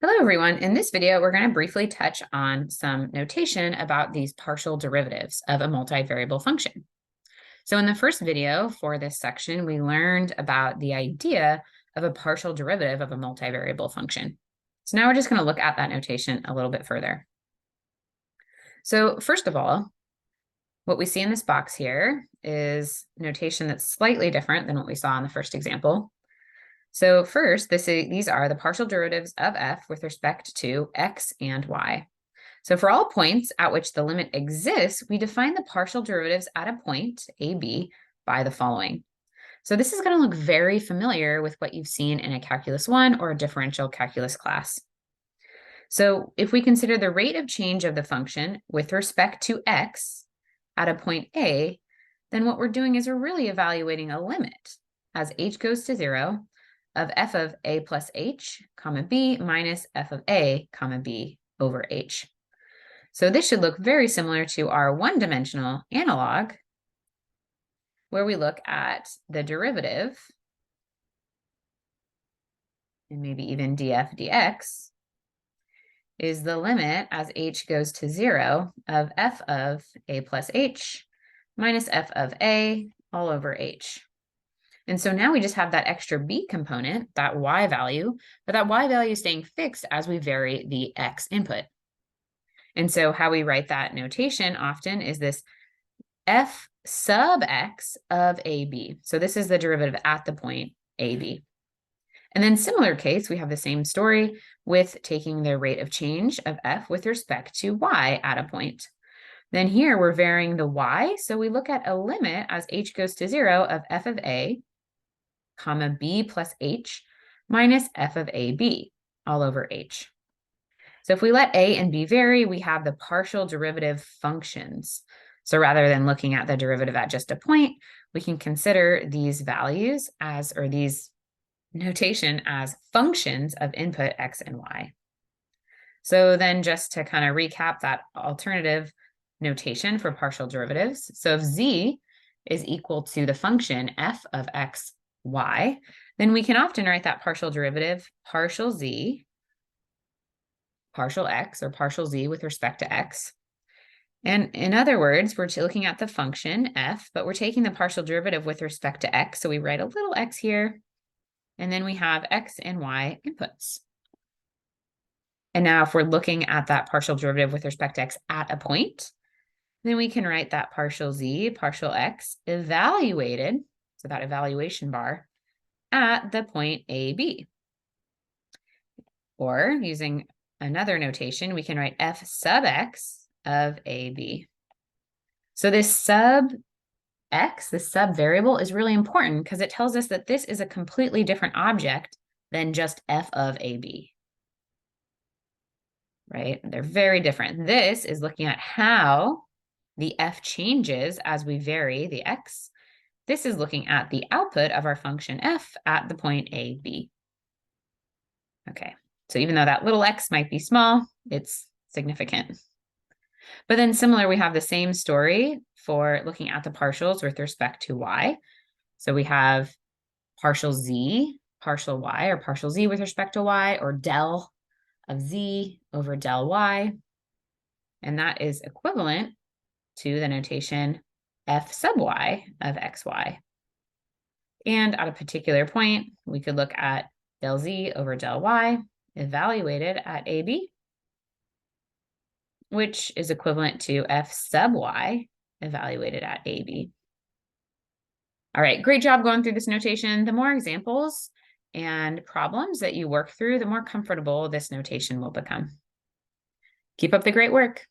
Hello, everyone. In this video, we're going to briefly touch on some notation about these partial derivatives of a multivariable function. So in the first video for this section, we learned about the idea of a partial derivative of a multivariable function. So now we're just going to look at that notation a little bit further. So first of all, what we see in this box here is notation that's slightly different than what we saw in the first example. So first, these are the partial derivatives of f with respect to x and y. So for all points at which the limit exists, we define the partial derivatives at a point, ab, by the following. So this is going to look very familiar with what you've seen in a Calculus 1 or a differential calculus class. So if we consider the rate of change of the function with respect to x at a point a, then what we're doing is we're really evaluating a limit as h goes to 0 of f of a plus h, comma b, minus f of a, comma b over h. So this should look very similar to our one-dimensional analog, where we look at the derivative, and maybe even df dx, is the limit as h goes to 0 of f of a plus h minus f of a all over h. And so now we just have that extra b component, that y value, but that y value is staying fixed as we vary the x input. And so how we write that notation often is this f sub x of ab. So this is the derivative at the point ab. And then similar case, we have the same story with taking the rate of change of f with respect to y at a point. Then here we're varying the y, so we look at a limit as h goes to 0 of f of a, comma b plus h minus f of ab all over h. So if we let a and b vary, we have the partial derivative functions. So rather than looking at the derivative at just a point, we can consider these values as, or these notation as functions of input x and y. So then just to kind of recap that alternative notation for partial derivatives. So if z is equal to the function f of x, y, then we can often write that partial derivative partial z, partial x, or partial z with respect to x. And in other words, we're looking at the function f, but we're taking the partial derivative with respect to x. So we write a little x here, and then we have x and y inputs. And now if we're looking at that partial derivative with respect to x at a point, then we can write that partial z, partial x evaluated, so that evaluation bar, at the point AB. Or using another notation, we can write f sub x of AB. So this sub x, this sub variable, is really important because it tells us that this is a completely different object than just f of AB. Right? They're very different. This is looking at how the f changes as we vary the x. This is looking at the output of our function f at the point a, b. Okay, so even though that little x might be small, it's significant. But then similar, we have the same story for looking at the partials with respect to y. So we have partial z, partial y, or partial z with respect to y, or del of z over del y. And that is equivalent to the notation f sub y of xy. And at a particular point, we could look at del z over del y evaluated at AB, which is equivalent to f sub y evaluated at AB. All right, great job going through this notation. The more examples and problems that you work through, the more comfortable this notation will become. Keep up the great work.